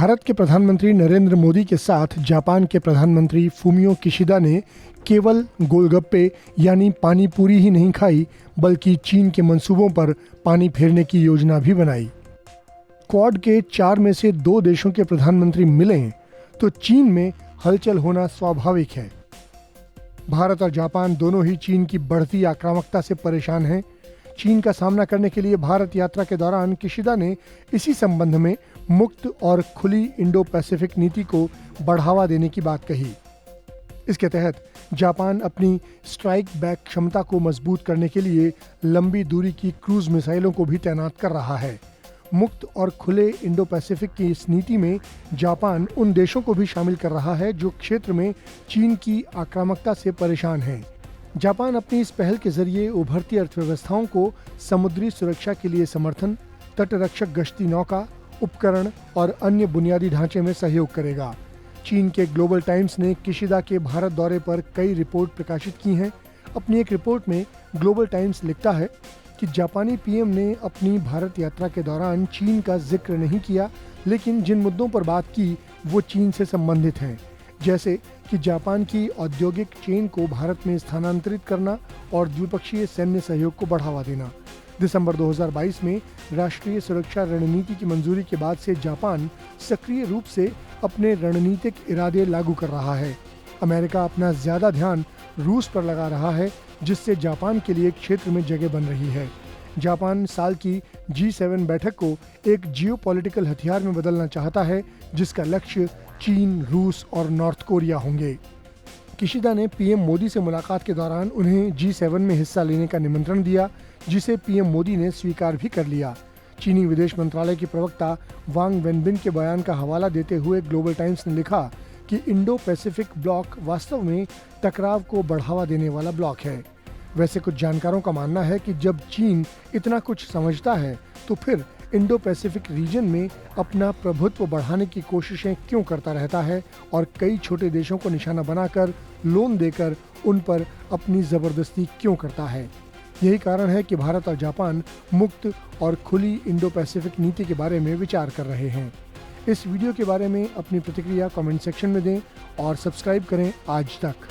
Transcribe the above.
भारत के प्रधानमंत्री नरेंद्र मोदी के साथ जापान के प्रधानमंत्री फूमियो किशिदा ने केवल गोलगप्पे यानी पानी पूरी ही नहीं खाई, बल्कि चीन के मंसूबों पर पानी फेरने की योजना भी बनाई। क्वाड के 4 में से 2 देशों के प्रधानमंत्री मिले हैं तो चीन में हलचल होना स्वाभाविक है। भारत और जापान दोनों ही चीन की बढ़ती आक्रामकता से परेशान हैं। चीन का सामना करने के लिए भारत यात्रा के दौरान किशिदा ने इसी संबंध में मुक्त और खुली इंडो पैसिफिक नीति को बढ़ावा देने की बात कही। इसके तहत जापान अपनी स्ट्राइक बैक क्षमता को मजबूत करने के लिए लंबी दूरी की क्रूज मिसाइलों को भी तैनात कर रहा है। मुक्त और खुले इंडो पैसिफिक की इस नीति में जापान उन देशों को भी शामिल कर रहा है जो क्षेत्र में चीन की आक्रामकता से परेशान हैं। जापान अपनी इस पहल के जरिए उभरती अर्थव्यवस्थाओं को समुद्री सुरक्षा के लिए समर्थन, तटरक्षक गश्ती नौका, उपकरण और अन्य बुनियादी ढांचे में सहयोग करेगा। चीन के ग्लोबल टाइम्स ने किशिदा के भारत दौरे पर कई रिपोर्ट प्रकाशित की हैं। अपनी एक रिपोर्ट में ग्लोबल टाइम्स लिखता है कि जापानी पीएम ने अपनी भारत यात्रा के दौरान चीन का जिक्र नहीं किया, लेकिन जिन मुद्दों पर बात की वो चीन से संबंधित हैं, जैसे कि जापान की औद्योगिक चेन को भारत में स्थानांतरित करना और द्विपक्षीय सैन्य सहयोग को बढ़ावा देना। दिसंबर 2022 में राष्ट्रीय सुरक्षा रणनीति की मंजूरी के बाद से जापान सक्रिय रूप से अपने रणनीतिक इरादे लागू कर रहा है। अमेरिका अपना ज्यादा ध्यान रूस पर लगा रहा है, जिससे जापान के लिए क्षेत्र में जगह बन रही है। जापान साल की G7 बैठक को एक जियोपॉलिटिकल हथियार में बदलना चाहता है, जिसका लक्ष्य चीन, रूस और नॉर्थ कोरिया होंगे। किशिदा ने पीएम मोदी से मुलाकात के दौरान उन्हें G7 में हिस्सा लेने का निमंत्रण दिया, जिसे पीएम मोदी ने स्वीकार भी कर लिया। चीनी विदेश मंत्रालय की प्रवक्ता वांग वेनबिन के बयान का हवाला देते हुए ग्लोबल टाइम्स ने लिखा कि इंडो पैसिफिक ब्लॉक वास्तव में टकराव को बढ़ावा देने वाला ब्लॉक है। वैसे कुछ जानकारों का मानना है कि जब चीन इतना कुछ समझता है तो फिर इंडो पैसिफिक रीजन में अपना प्रभुत्व बढ़ाने की कोशिशें क्यों करता रहता है और कई छोटे देशों को निशाना बनाकर लोन देकर उन पर अपनी जबरदस्ती क्यों करता है। यही कारण है कि भारत और जापान मुक्त और खुली इंडो पैसिफिक नीति के बारे में विचार कर रहे हैं। इस वीडियो के बारे में अपनी प्रतिक्रिया कमेंट सेक्शन में दें और सब्सक्राइब करें आज तक।